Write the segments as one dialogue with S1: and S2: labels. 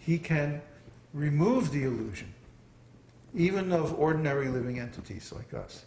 S1: he can remove the illusion, even of ordinary living entities like us.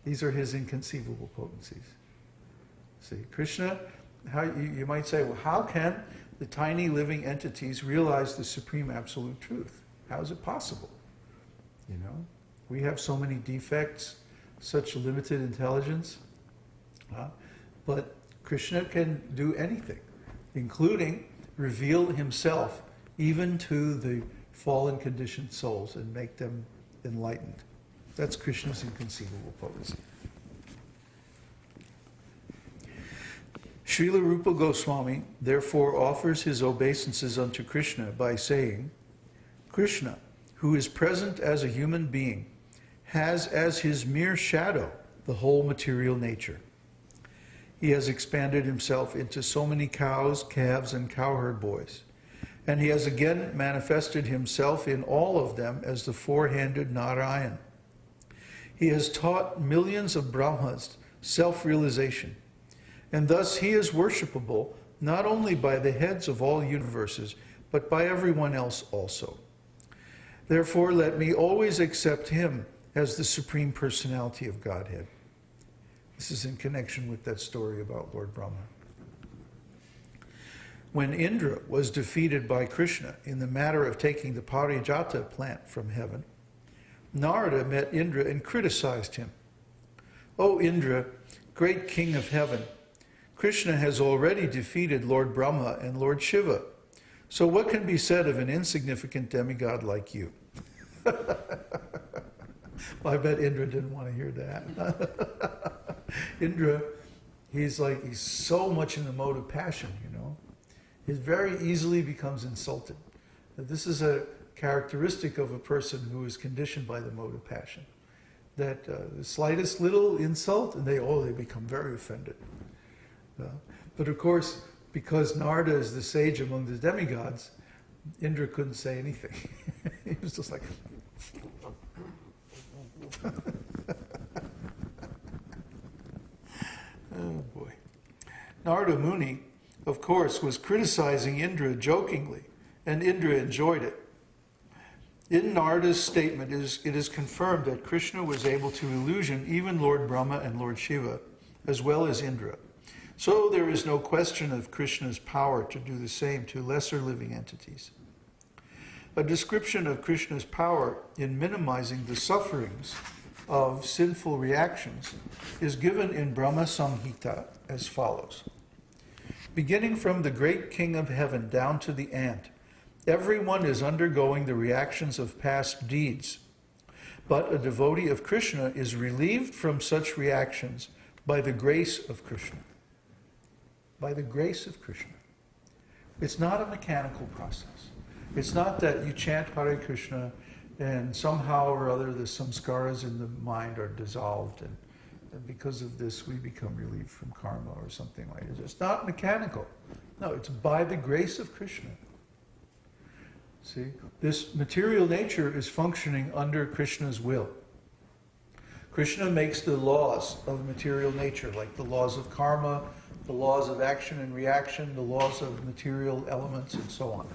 S1: These are his inconceivable potencies. See, Kṛṣṇa, you might say, well, how can the tiny living entities realize the supreme absolute truth? How is it possible? You know, we have so many defects, such limited intelligence, but Kṛṣṇa can do anything, including reveal himself even to the fallen conditioned souls and make them enlightened. That's Kṛṣṇa's inconceivable potency. Srila Rupa Goswami therefore offers his obeisances unto Kṛṣṇa by saying, Kṛṣṇa, who is present as a human being, has as his mere shadow the whole material nature. He has expanded himself into so many cows, calves, and cowherd boys, and he has again manifested himself in all of them as the four-handed Nārāyan. He has taught millions of Brahmas self-realization, and thus he is worshipable not only by the heads of all universes, but by everyone else also. Therefore, let me always accept him as the Supreme Personality of Godhead. This is in connection with that story about Lord Brahma. When Indra was defeated by Kṛṣṇa in the matter of taking the Parijata plant from heaven, Narada met Indra and criticized him. O Indra, great king of heaven, Kṛṣṇa has already defeated Lord Brahma and Lord Shiva. So what can be said of an insignificant demigod like you? Well, I bet Indra didn't want to hear that. Indra, he's so much in the mode of passion, you know. He very easily becomes insulted. This is a characteristic of a person who is conditioned by the mode of passion. That the slightest little insult, and they become very offended. But of course, because Narada is the sage among the demigods, Indra couldn't say anything. He was just like... Oh boy. Narada Muni, of course, was criticizing Indra jokingly, and Indra enjoyed it. In Narada's statement, it is confirmed that Kṛṣṇa was able to illusion even Lord Brahma and Lord Shiva, as well as Indra. So there is no question of Kṛṣṇa's power to do the same to lesser living entities. A description of Kṛṣṇa's power in minimizing the sufferings of sinful reactions is given in Brahma Samhita as follows. Beginning from the great king of heaven down to the ant, everyone is undergoing the reactions of past deeds. But a devotee of Kṛṣṇa is relieved from such reactions by the grace of Kṛṣṇa. By the grace of Kṛṣṇa. It's not a mechanical process. It's not that you chant Hare Krishna and somehow or other the samskaras in the mind are dissolved and because of this we become relieved from karma or something like it. It's not mechanical. No, it's by the grace of Kṛṣṇa. See, this material nature is functioning under Kṛṣṇa's will. Kṛṣṇa makes the laws of material nature, like the laws of karma, the laws of action and reaction, the laws of material elements, and so on.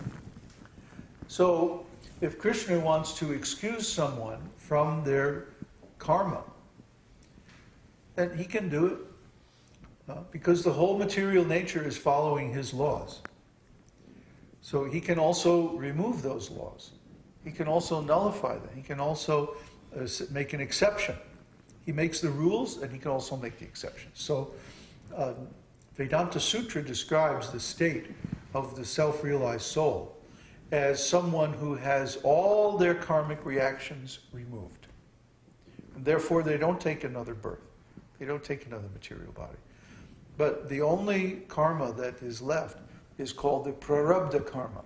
S1: So, if Kṛṣṇa wants to excuse someone from their karma, then he can do it, because the whole material nature is following his laws. So he can also remove those laws. He can also nullify them. He can also make an exception. He makes the rules, and he can also make the exceptions. So Vedanta Sutra describes the state of the self-realized soul as someone who has all their karmic reactions removed. And therefore, they don't take another birth. They don't take another material body. But the only karma that is left is called the prarabdha karma.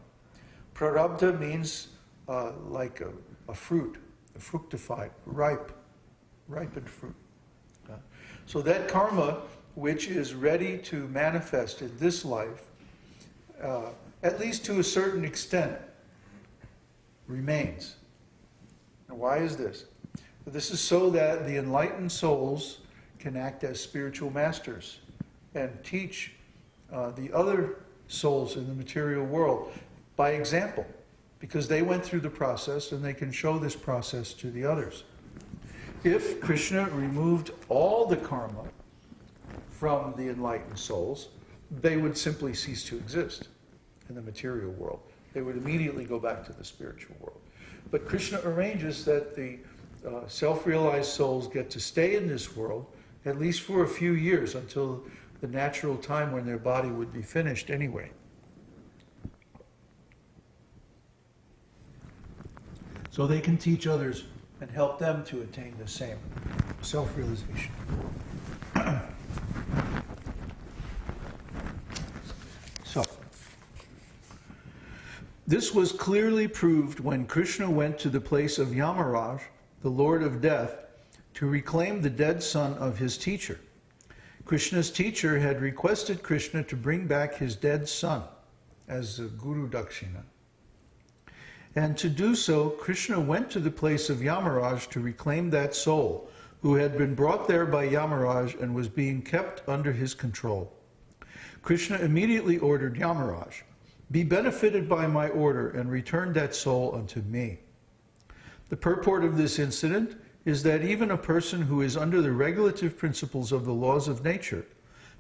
S1: Prarabdha means like a fruit, a fructified, ripened fruit. So that karma, which is ready to manifest in this life, at least to a certain extent, remains. And why is this? This is so that the enlightened souls can act as spiritual masters and teach the other souls in the material world by example, because they went through the process and they can show this process to the others. If Krishna removed all the karma from the enlightened souls, they would simply cease to exist in the material world. They would immediately go back to the spiritual world. But Krishna arranges that the self-realized souls get to stay in this world at least for a few years, until the natural time when their body would be finished anyway. So they can teach others and help them to attain the same self-realization. So, this was clearly proved when Krishna went to the place of Yamaraj, the Lord of Death, to reclaim the dead son of his teacher. Krishna's teacher had requested Krishna to bring back his dead son as a Guru Dakshina. And to do so, Krishna went to the place of Yamaraj to reclaim that soul, who had been brought there by Yamaraj and was being kept under his control. Krishna immediately ordered Yamaraj, "Be benefited by my order and return that soul unto me." The purport of this incident is that even a person who is under the regulative principles of the laws of nature,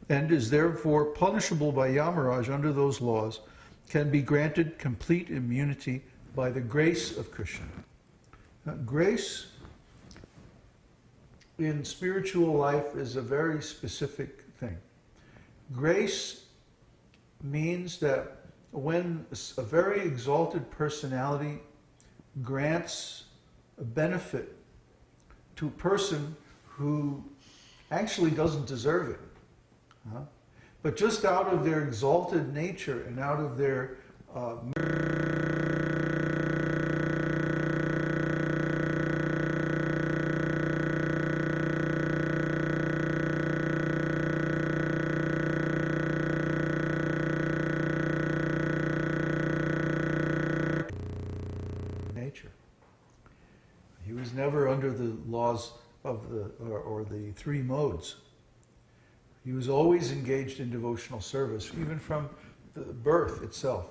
S1: and is therefore punishable by Yamaraj under those laws, can be granted complete immunity by the grace of Krishna. Now, grace in spiritual life is a very specific thing. Grace means that when a very exalted personality grants a benefit to a person who actually doesn't deserve it, but just out of their exalted nature and out of their nature. He was never under the laws of or the three modes. He was always engaged in devotional service, even from the birth itself.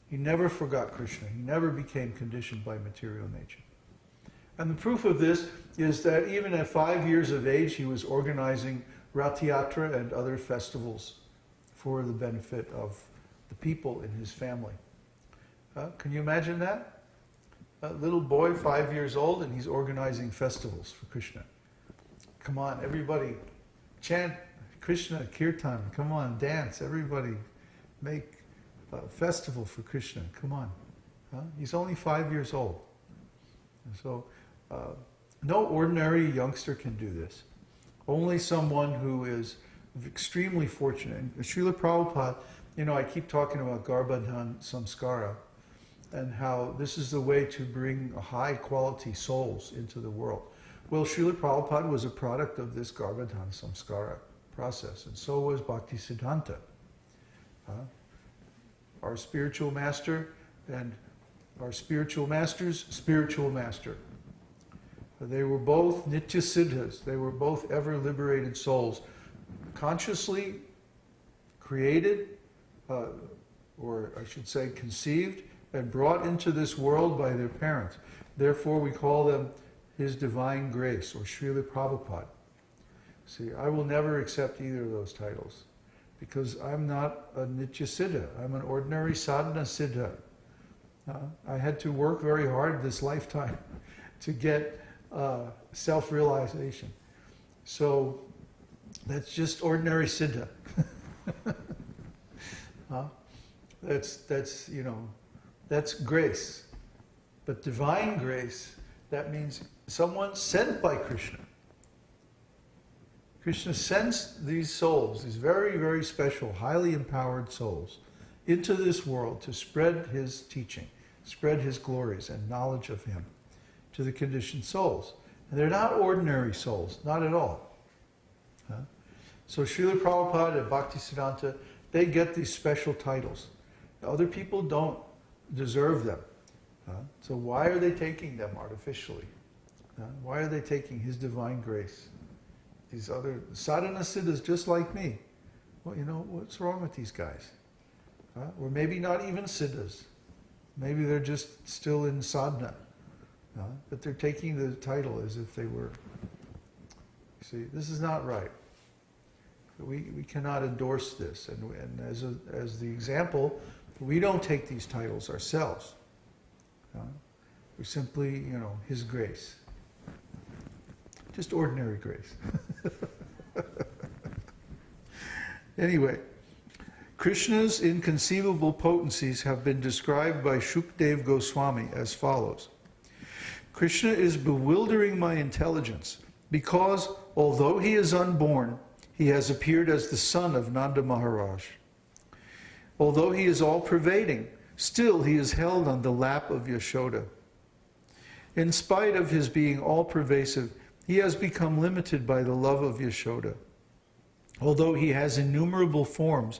S1: He never forgot Krishna. He never became conditioned by material nature. And the proof of this is that even at 5 years of age, he was organizing Rath-yatra and other festivals for the benefit of the people in his family. Can you imagine that? A little boy, 5 years old, and he's organizing festivals for Krishna. Come on, everybody, chant Krishna Kirtan. Come on, dance. Everybody, make a festival for Krishna. Come on. He's only 5 years old. And so, no ordinary youngster can do this. Only someone who is extremely fortunate. And Srila Prabhupada, I keep talking about Garbhadhan Samskara, and how this is the way to bring high quality souls into the world. Well, Srila Prabhupada was a product of this Garbhadhan Samskara process, and so was Bhaktisiddhanta. Our spiritual master and our spiritual master's spiritual master. They were both Nitya Siddhas. They were both ever liberated souls, consciously created, or I should say conceived, and brought into this world by their parents. Therefore, we call them His Divine Grace, or Srila Prabhupada. See, I will never accept either of those titles, because I'm not a Nitya Siddha. I'm an ordinary sadhana Siddha. I had to work very hard this lifetime to get self-realization. So that's just ordinary Siddha. That's grace. But divine grace, that means someone sent by Krishna. Krishna sends these souls, these very, very special, highly empowered souls, into this world to spread his teaching, spread his glories and knowledge of him to the conditioned souls. And they're not ordinary souls, not at all. So Srila Prabhupada and Bhaktisiddhanta, they get these special titles. Other people don't deserve them. So why are they taking them artificially? Why are they taking His divine grace? These other sadhana siddhas just like me. Well, what's wrong with these guys? Or maybe not even siddhas. Maybe they're just still in sadhana. But they're taking the title as if they were. See, this is not right. We cannot endorse this. And as the example, we don't take these titles ourselves. We simply, His grace. Just ordinary grace. Anyway, Krishna's inconceivable potencies have been described by Shukdev Goswami as follows. Krishna is bewildering my intelligence because, although he is unborn, he has appeared as the son of Nanda Maharaj. Although he is all-pervading, still he is held on the lap of Yashoda. In spite of his being all-pervasive, he has become limited by the love of Yashoda. Although he has innumerable forms,